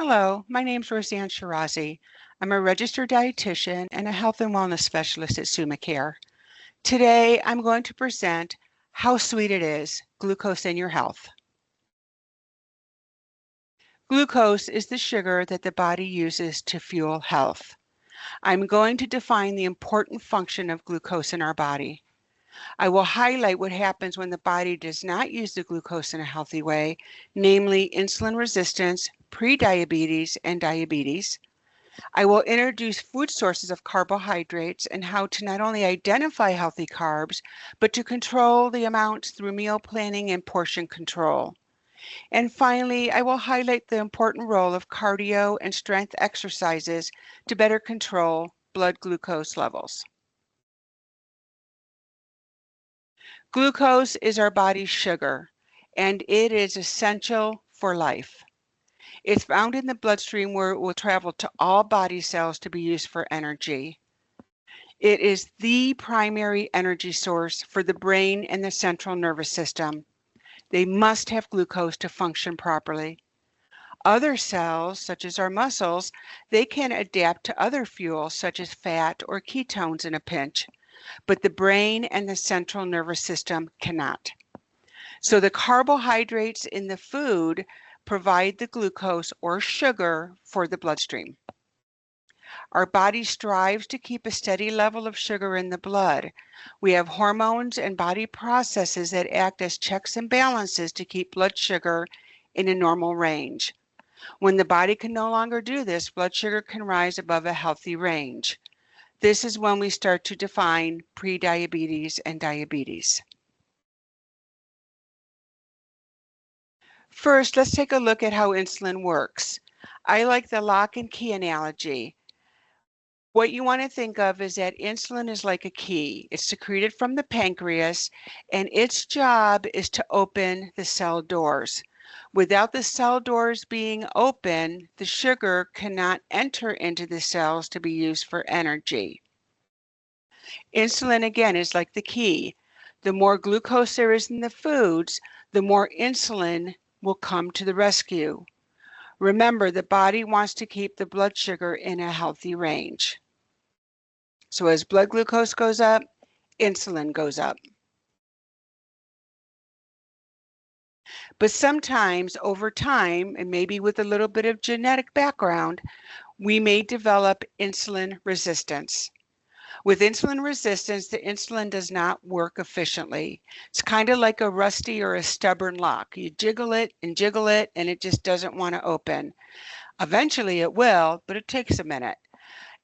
Hello, my name is Chiurazzi. I'm a registered dietitian and a health and wellness specialist at Summa Care. Today, I'm going to present how sweet it is, glucose in your health. Glucose is the sugar that the body uses to fuel health. I'm going to define the important function of glucose in our body. I will highlight what happens when the body does not use the glucose in a healthy way, namely insulin resistance, prediabetes, and diabetes. I will introduce food sources of carbohydrates and how to not only identify healthy carbs, but to control the amounts through meal planning and portion control. And finally, I will highlight the important role of cardio and strength exercises to better control blood glucose levels. Glucose is our body's sugar, and it is essential for life. It's found in the bloodstream where it will travel to all body cells to be used for energy. It is the primary energy source for the brain and the central nervous system. They must have glucose to function properly. Other cells, such as our muscles, they can adapt to other fuels such as fat or ketones in a pinch, but the brain and the central nervous system cannot. So the carbohydrates in the food provide the glucose or sugar for the bloodstream. Our body strives to keep a steady level of sugar in the blood. We have hormones and body processes that act as checks and balances to keep blood sugar in a normal range. When the body can no longer do this, blood sugar can rise above a healthy range. This is when we start to define prediabetes and diabetes. First, let's take a look at how insulin works. I like the lock and key analogy. What you want to think of is that insulin is like a key. It's secreted from the pancreas, and its job is to open the cell doors. Without the cell doors being open, the sugar cannot enter into the cells to be used for energy. Insulin, again, is like the key. The more glucose there is in the foods, the more insulin will come to the rescue. Remember, the body wants to keep the blood sugar in a healthy range. So as blood glucose goes up, insulin goes up. But sometimes over time, and maybe with a little bit of genetic background, we may develop insulin resistance. With insulin resistance, the insulin does not work efficiently. It's kind of like a rusty or a stubborn lock. You jiggle it, and it just doesn't want to open. Eventually it will, but it takes a minute.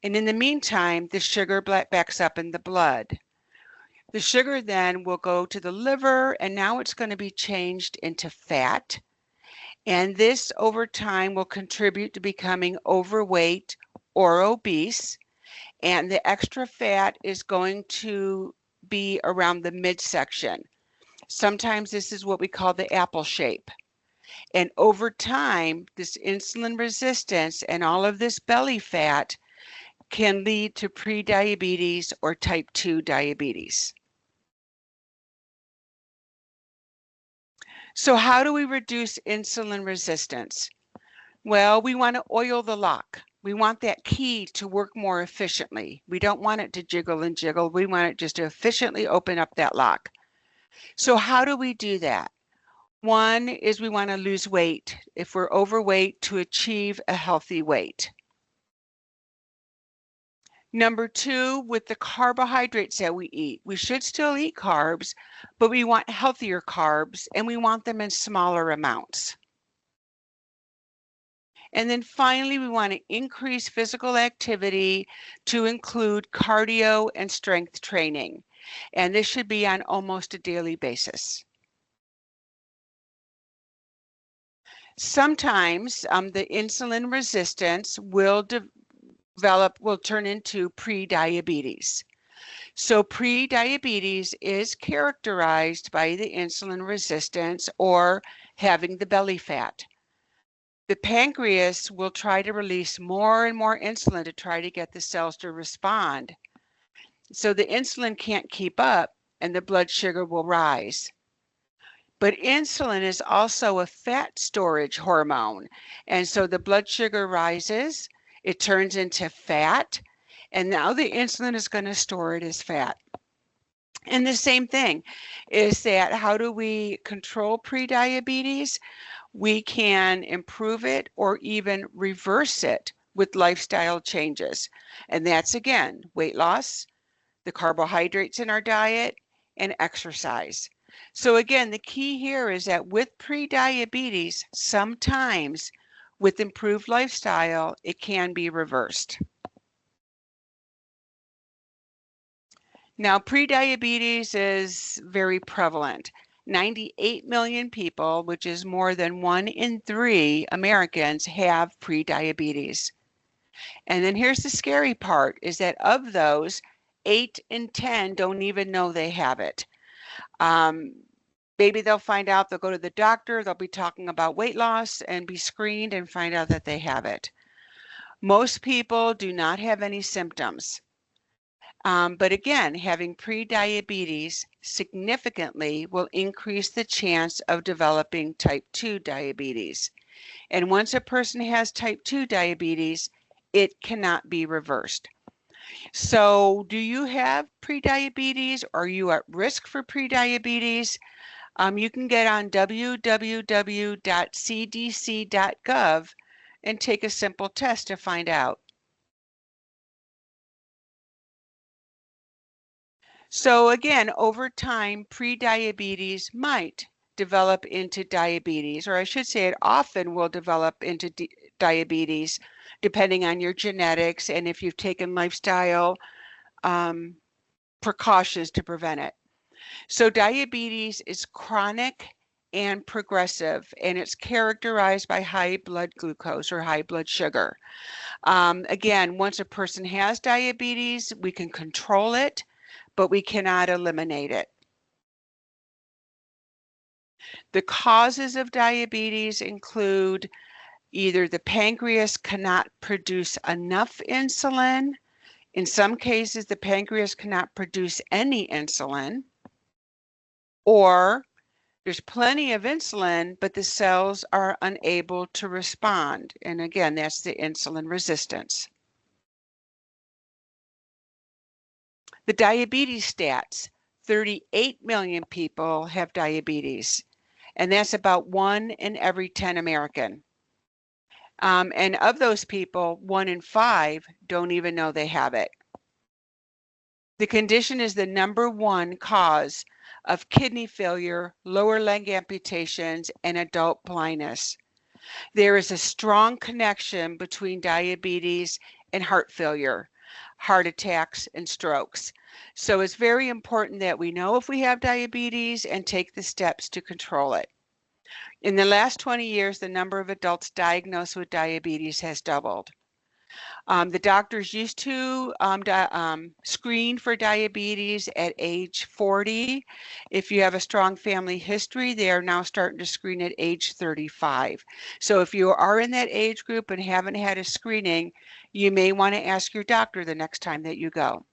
And in the meantime, the sugar backs up in the blood. The sugar then will go to the liver, and now it's going to be changed into fat. And this over time will contribute to becoming overweight or obese. And the extra fat is going to be around the midsection. Sometimes this is what we call the apple shape. And over time, this insulin resistance and all of this belly fat can lead to prediabetes or type 2 diabetes. So how do we reduce insulin resistance? Well, we want to oil the lock. We want that key to work more efficiently. We don't want it to jiggle and jiggle. We want it just to efficiently open up that lock. So how do we do that? One is we want to lose weight if we're overweight to achieve a healthy weight. Number two, with the carbohydrates that we eat, we should still eat carbs, but we want healthier carbs and we want them in smaller amounts. And then finally, we want to increase physical activity to include cardio and strength training. And this should be on almost a daily basis. Sometimes the insulin resistance will turn into prediabetes. So prediabetes is characterized by the insulin resistance or having the belly fat. The pancreas will try to release more and more insulin to try to get the cells to respond. So the insulin can't keep up and the blood sugar will rise. But insulin is also a fat storage hormone. And so the blood sugar rises, it turns into fat, and now the insulin is going to store it as fat. And the same thing is that how do we control prediabetes? We can improve it or even reverse it with lifestyle changes. And that's again, weight loss, the carbohydrates in our diet, and exercise. So again, the key here is that with prediabetes, sometimes with improved lifestyle, it can be reversed. Now, prediabetes is very prevalent. 98 million people, which is more than 1 in 3 Americans, have prediabetes. And then here's the scary part, is that of those, 8 in 10 don't even know they have it. Maybe they'll find out, they'll go to the doctor, they'll be talking about weight loss and be screened and find out that they have it. Most people do not have any symptoms. But again, having prediabetes significantly will increase the chance of developing type 2 diabetes. And once a person has type 2 diabetes, it cannot be reversed. So do you have prediabetes? Are you at risk for prediabetes? You can get on www.cdc.gov and take a simple test to find out. So again, over time, prediabetes might develop into diabetes, or I should say it often will develop into diabetes, depending on your genetics and if you've taken lifestyle precautions to prevent it. So diabetes is chronic and progressive, and it's characterized by high blood glucose or high blood sugar. Again, once a person has diabetes, we can control it, but we cannot eliminate it. The causes of diabetes include either the pancreas cannot produce enough insulin. In some cases, the pancreas cannot produce any insulin, or there's plenty of insulin, but the cells are unable to respond. And again, that's the insulin resistance. The diabetes stats, 38 million people have diabetes, and that's about 1 in every 10 American. And of those people, 1 in 5 don't even know they have it. The condition is the #1 cause of kidney failure, lower leg amputations, and adult blindness. There is a strong connection between diabetes and heart failure, heart attacks, and strokes. So it's very important that we know if we have diabetes and take the steps to control it. In the last 20 years, the number of adults diagnosed with diabetes has doubled. The doctors used to screen for diabetes at age 40. If you have a strong family history, they are now starting to screen at age 35. So if you are in that age group and haven't had a screening, you may want to ask your doctor the next time that you go.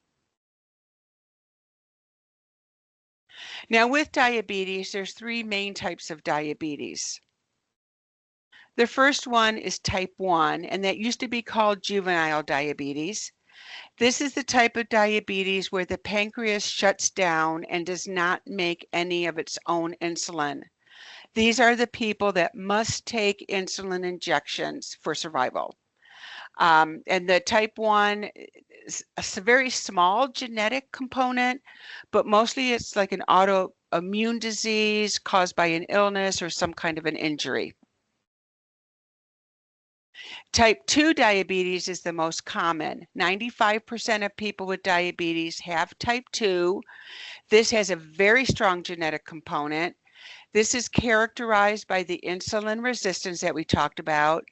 Now with diabetes, there's 3 main types of diabetes. The first one is type 1, and that used to be called juvenile diabetes. This is the type of diabetes where the pancreas shuts down and does not make any of its own insulin. These are the people that must take insulin injections for survival. And the type 1 is a very small genetic component, but mostly it's like an autoimmune disease caused by an illness or some kind of an injury. Type 2 diabetes is the most common. 95% of people with diabetes have type 2. This has a very strong genetic component. This is characterized by the insulin resistance that we talked about,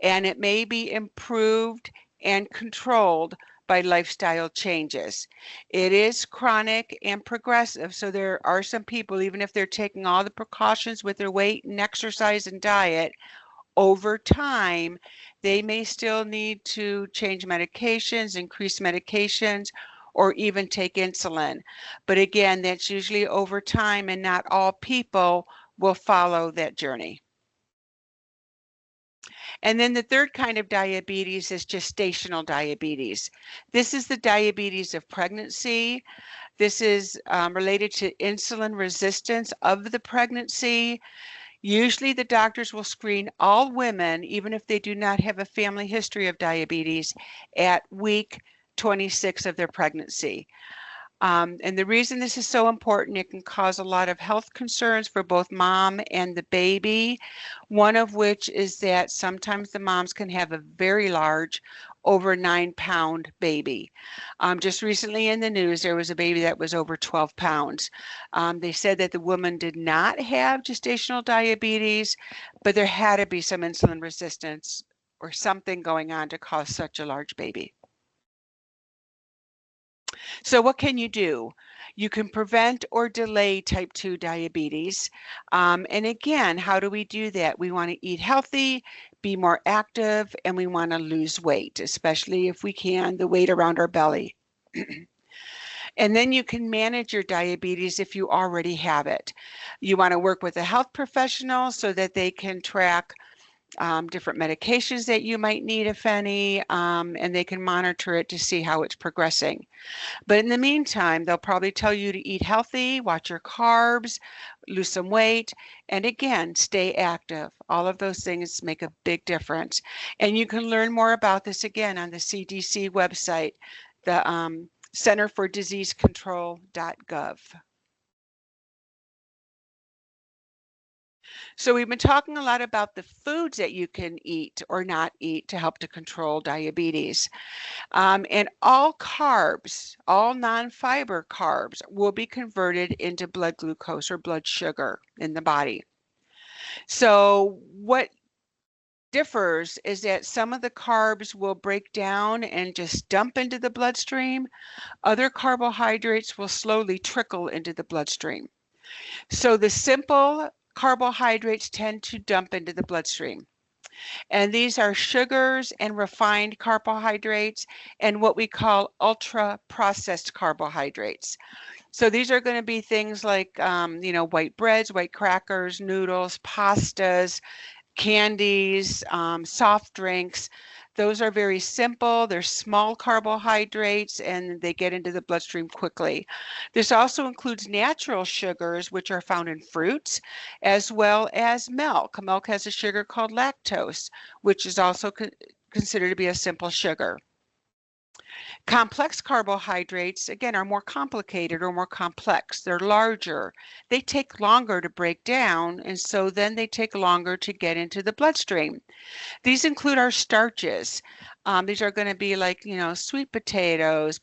and it may be improved and controlled by lifestyle changes. It is chronic and progressive, so there are some people, even if they're taking all the precautions with their weight and exercise and diet, over time, they may still need to change medications, increase medications, or even take insulin. But again, that's usually over time, and not all people will follow that journey. And then the third kind of diabetes is gestational diabetes. This is the diabetes of pregnancy. This is related to insulin resistance of the pregnancy. Usually the doctors will screen all women, even if they do not have a family history of diabetes, at week 26 of their pregnancy. And the reason this is so important, it can cause a lot of health concerns for both mom and the baby. One of which is that sometimes the moms can have a very large, over 9-pound baby. Just recently in the news, there was a baby that was over 12 pounds. They said that the woman did not have gestational diabetes, but there had to be some insulin resistance or something going on to cause such a large baby. So what can you do? You can prevent or delay type 2 diabetes. And again, how do we do that? We want to eat healthy, be more active, and we want to lose weight, especially if we can, the weight around our belly. And then you can manage your diabetes if you already have it. You want to work with a health professional so that they can track different medications that you might need, if any, and they can monitor it to see how it's progressing. But in the meantime, they'll probably tell you to eat healthy, watch your carbs, lose some weight, and again, stay active. All of those things make a big difference. And you can learn more about this again on the CDC website, the Center for Disease Control.gov. So we've been talking a lot about the foods that you can eat or not eat to help to control diabetes. And all carbs, all non-fiber carbs will be converted into blood glucose or blood sugar in the body. So what differs is that some of the carbs will break down and just dump into the bloodstream. Other carbohydrates will slowly trickle into the bloodstream. So the simple carbohydrates tend to dump into the bloodstream. And these are sugars and refined carbohydrates and what we call ultra processed carbohydrates. So these are going to be things like, white breads, white crackers, noodles, pastas, candies, soft drinks. Those are very simple. They're small carbohydrates and they get into the bloodstream quickly. This also includes natural sugars, which are found in fruits, as well as milk. Milk has a sugar called lactose, which is also considered to be a simple sugar. Complex carbohydrates, again, are more complicated or more complex. They're larger. They take longer to break down, and so then they take longer to get into the bloodstream. These include our starches. These are going to be like, sweet potatoes,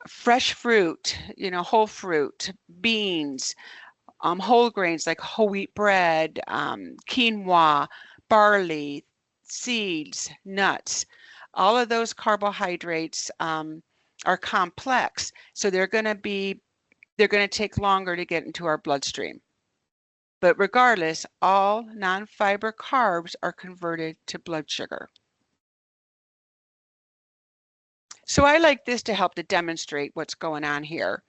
fresh fruit, whole fruit, beans, whole grains like whole wheat bread, quinoa, barley, seeds, nuts. All of those carbohydrates are complex, so they're going to take longer to get into our bloodstream. But regardless, all non-fiber carbs are converted to blood sugar. So I like this to help to demonstrate what's going on here.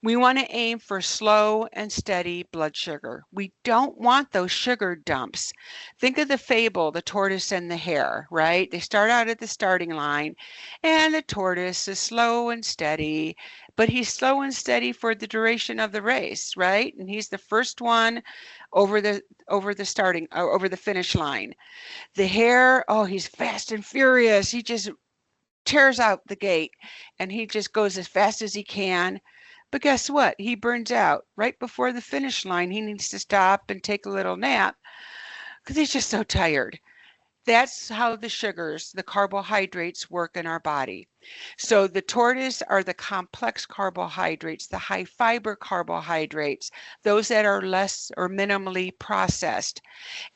We want to aim for slow and steady blood sugar. We don't want those sugar dumps. Think of the fable, the tortoise and the hare, right? They start out at the starting line and the tortoise is slow and steady, but he's slow and steady for the duration of the race, right? And he's the first one over the finish line. The hare, oh, he's fast and furious. He just tears out the gate and he just goes as fast as he can. But guess what? He burns out right before the finish line. He needs to stop and take a little nap because he's just so tired. That's how the sugars, the carbohydrates work in our body. So the tortoise are the complex carbohydrates, the high fiber carbohydrates, those that are less or minimally processed.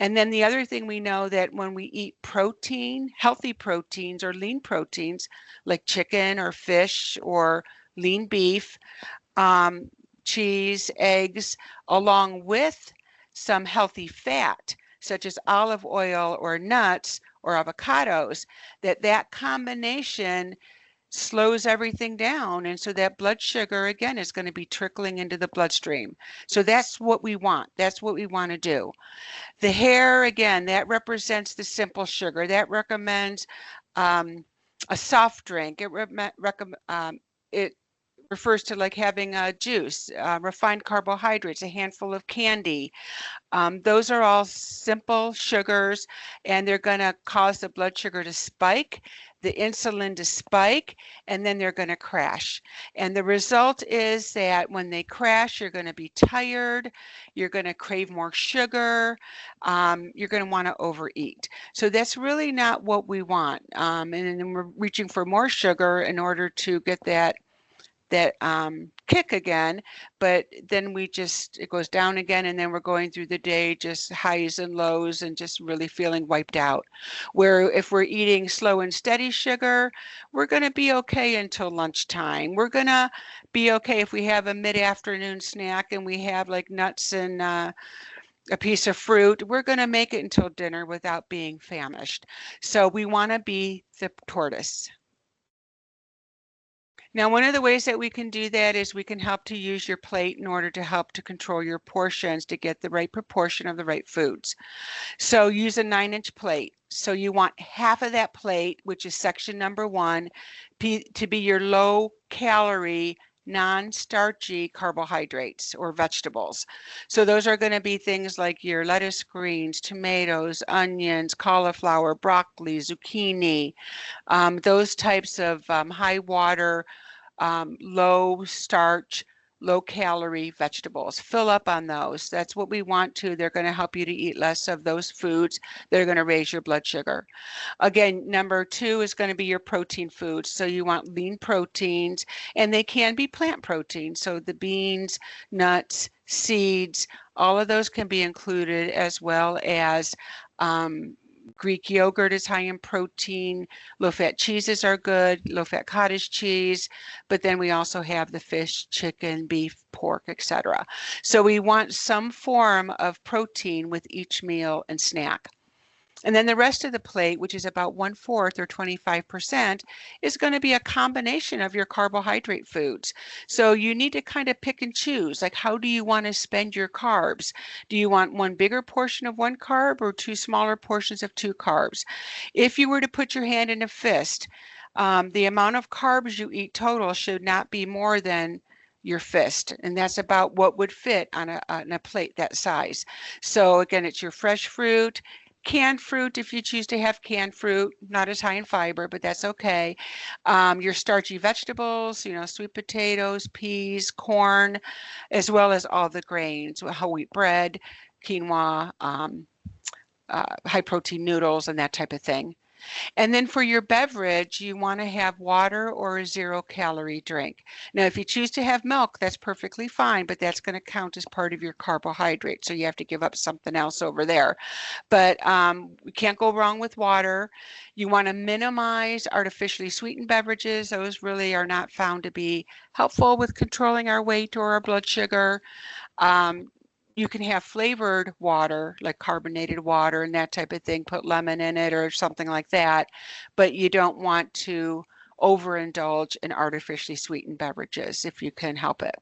And then the other thing we know that when we eat protein, healthy proteins or lean proteins like chicken or fish or lean beef, cheese, eggs, along with some healthy fat, such as olive oil or nuts or avocados, that combination slows everything down. And so that blood sugar, again, is going to be trickling into the bloodstream. So that's what we want. That's what we want to do. The hair, again, that represents the simple sugar. That recommends a soft drink. It refers to like having a juice, refined carbohydrates, a handful of candy. Those are all simple sugars, and they're going to cause the blood sugar to spike, the insulin to spike, and then they're going to crash. And the result is that when they crash, you're going to be tired, you're going to crave more sugar, you're going to want to overeat. So that's really not what we want. And then we're reaching for more sugar in order to get that kick again, but then it goes down again, and then we're going through the day just highs and lows and just really feeling wiped out. Where if we're eating slow and steady sugar, we're going to be okay until lunchtime. We're going to be okay if we have a mid-afternoon snack and we have like nuts and a piece of fruit. We're going to make it until dinner without being famished. So we want to be the tortoise. Now, one of the ways that we can do that is we can help to use your plate in order to help to control your portions to get the right proportion of the right foods. So use a 9-inch plate. So you want half of that plate, which is section number 1, to be your low calorie, non-starchy carbohydrates or vegetables. So those are going to be things like your lettuce greens, tomatoes, onions, cauliflower, broccoli, zucchini, those types of high water, low starch, low calorie vegetables. Fill up on those. That's what we want to. They're going to help you to eat less of those foods that are going to raise your blood sugar. Again, number 2 is going to be your protein foods. So you want lean proteins, and they can be plant proteins. So the beans, nuts, seeds, all of those can be included, as well as Greek yogurt is high in protein. Low-fat cheeses are good, low-fat cottage cheese, but then we also have the fish, chicken, beef, pork, etc. So we want some form of protein with each meal and snack. And then the rest of the plate, which is about 1/4 or 25%, is going to be a combination of your carbohydrate foods. So you need to kind of pick and choose, like how do you want to spend your carbs? Do you want one bigger portion of one carb or 2 smaller portions of 2 carbs? If you were to put your hand in a fist, the amount of carbs you eat total should not be more than your fist, and that's about what would fit on a plate that size. So again, it's your fresh fruit, canned fruit, if you choose to have canned fruit, not as high in fiber, but that's okay. Your starchy vegetables, sweet potatoes, peas, corn, as well as all the grains, whole wheat bread, quinoa, high protein noodles, and that type of thing. And then for your beverage, you want to have water or a 0-calorie drink. Now, if you choose to have milk, that's perfectly fine, but that's going to count as part of your carbohydrate. So you have to give up something else over there. But we can't go wrong with water. You want to minimize artificially sweetened beverages. Those really are not found to be helpful with controlling our weight or our blood sugar. You can have flavored water, like carbonated water and that type of thing, put lemon in it or something like that, but you don't want to overindulge in artificially sweetened beverages if you can help it.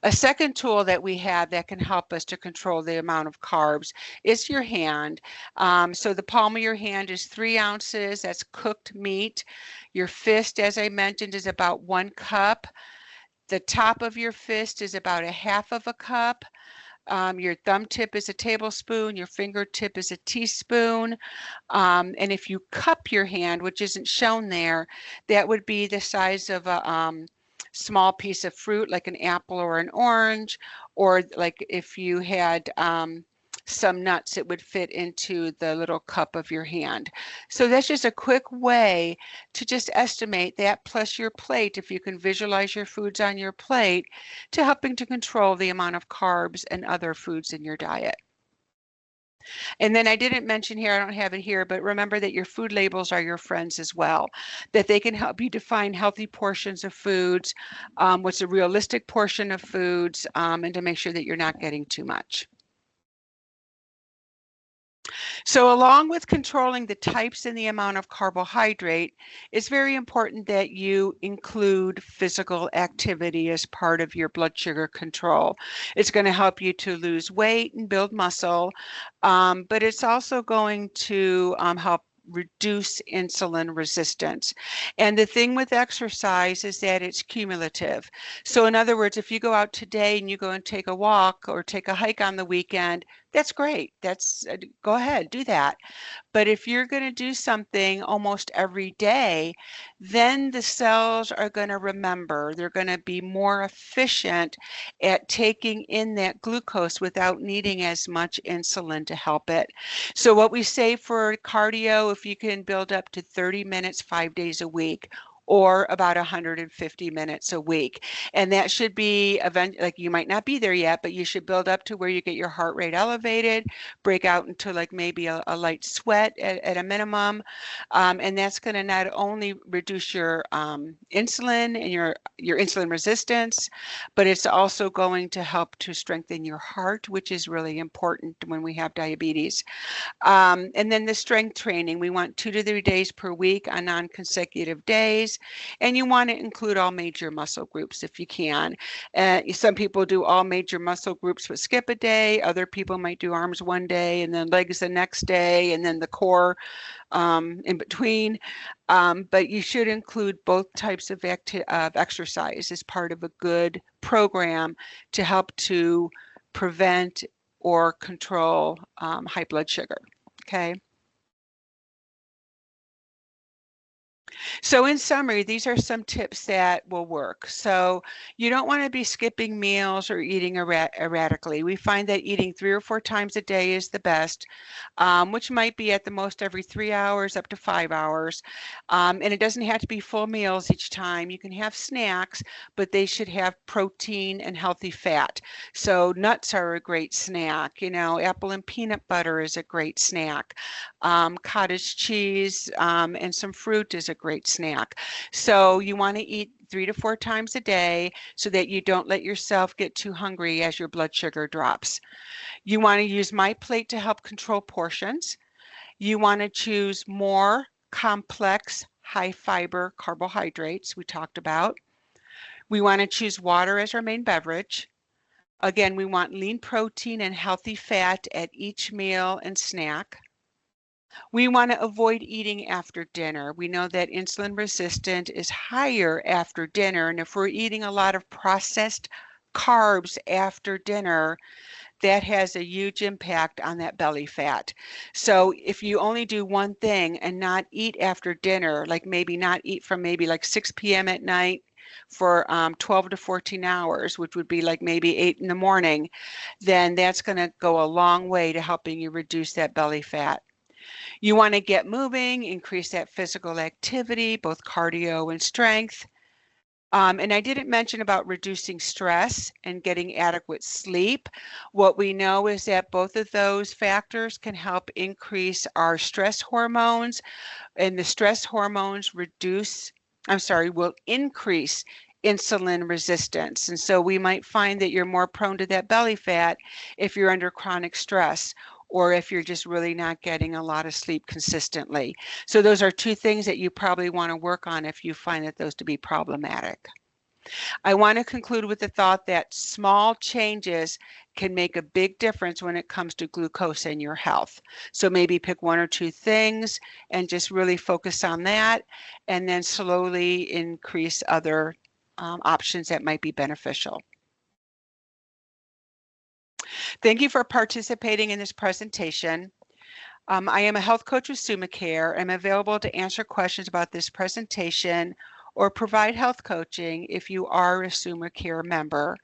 A second tool that we have that can help us to control the amount of carbs is your hand. So the palm of your hand is 3 ounces, that's cooked meat. Your fist, as I mentioned, is about 1 cup. The top of your fist is about 1/2 of a cup. Your thumb tip is a tablespoon. Your fingertip is a teaspoon. And if you cup your hand, which isn't shown there, that would be the size of a small piece of fruit, like an apple or an orange, or like if you had some nuts, it would fit into the little cup of your hand. So that's just a quick way to just estimate that, plus your plate, if you can visualize your foods on your plate, to helping to control the amount of carbs and other foods in your diet. And then I didn't mention here, I don't have it here, but remember that your food labels are your friends as well, that they can help you define healthy portions of foods, what's a realistic portion of foods, and to make sure that you're not getting too much. So along with controlling the types and the amount of carbohydrate, it's very important that you include physical activity as part of your blood sugar control. It's going to help you to lose weight and build muscle, but it's also going to help reduce insulin resistance. And the thing with exercise is that it's cumulative. So in other words, if you go out today and you go and take a walk or take a hike on the weekend, that's great. That's go ahead, do that. But if you're going to do something almost every day, then the cells are going to remember. They're going to be more efficient at taking in that glucose without needing as much insulin to help it. So what we say for cardio, if you can build up to 30 minutes 5 days a week, or about 150 minutes a week. And that should be like you might not be there yet, but you should build up to where you get your heart rate elevated, break out into like maybe a light sweat at a minimum. And that's going to not only reduce your insulin and your insulin resistance, but it's also going to help to strengthen your heart, which is really important when we have diabetes. And then the strength training, we want 2 to 3 days per week on non-consecutive days. And you want to include all major muscle groups if you can. Some people do all major muscle groups but skip a day. Other people might do arms one day and then legs the next day and then the core in between. But you should include both types of exercise as part of a good program to help to prevent or control high blood sugar. Okay. So in summary, these are some tips that will work. So you don't want to be skipping meals or eating erratically. We find that eating 3 or 4 times a day is the best, which might be at the most every 3 hours up to 5 hours. And it doesn't have to be full meals each time. You can have snacks, but they should have protein and healthy fat. So nuts are a great snack. You know, apple and peanut butter is a great snack. Cottage cheese and some fruit is a great snack. So you want to eat 3 to 4 times a day so that you don't let yourself get too hungry as your blood sugar drops. You want to use My Plate to help control portions. You want to choose more complex, high fiber carbohydrates we talked about. We want to choose water as our main beverage. Again, we want lean protein and healthy fat at each meal and snack. We want to avoid eating after dinner. We know that insulin resistant is higher after dinner, and if we're eating a lot of processed carbs after dinner, that has a huge impact on that belly fat. So if you only do one thing and not eat after dinner, like maybe not eat from maybe like 6 p.m. at night for 12 to 14 hours, which would be like maybe 8 in the morning, then that's going to go a long way to helping you reduce that belly fat. You want to get moving, increase that physical activity, both cardio and strength. And I didn't mention about reducing stress and getting adequate sleep. What we know is that both of those factors can help increase our stress hormones, and the stress hormones will increase insulin resistance. And so we might find that you're more prone to that belly fat if you're under chronic stress, or if you're just really not getting a lot of sleep consistently. So those are 2 things that you probably want to work on if you find that those to be problematic. I want to conclude with the thought that small changes can make a big difference when it comes to glucose in your health. So maybe pick 1 or 2 things and just really focus on that, and then slowly increase other options that might be beneficial. Thank you for participating in this presentation. I am a health coach with SumaCare. I'm available to answer questions about this presentation or provide health coaching if you are a SumaCare member.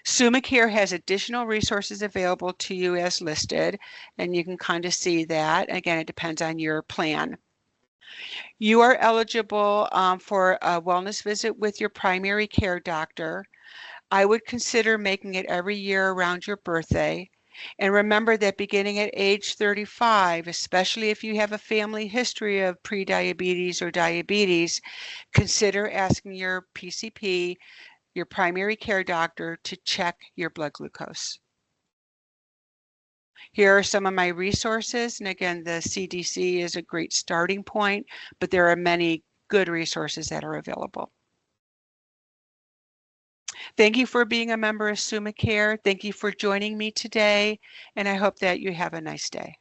SumaCare has additional resources available to you as listed, and you can kind of see that. Again, it depends on your plan. You are eligible for a wellness visit with your primary care doctor. I would consider making it every year around your birthday. And remember that beginning at age 35, especially if you have a family history of prediabetes or diabetes, consider asking your PCP, your primary care doctor, to check your blood glucose. Here are some of my resources, and again, the CDC is a great starting point, but there are many good resources that are available. Thank you for being a member of SummaCare. Thank you for joining me today, and I hope that you have a nice day.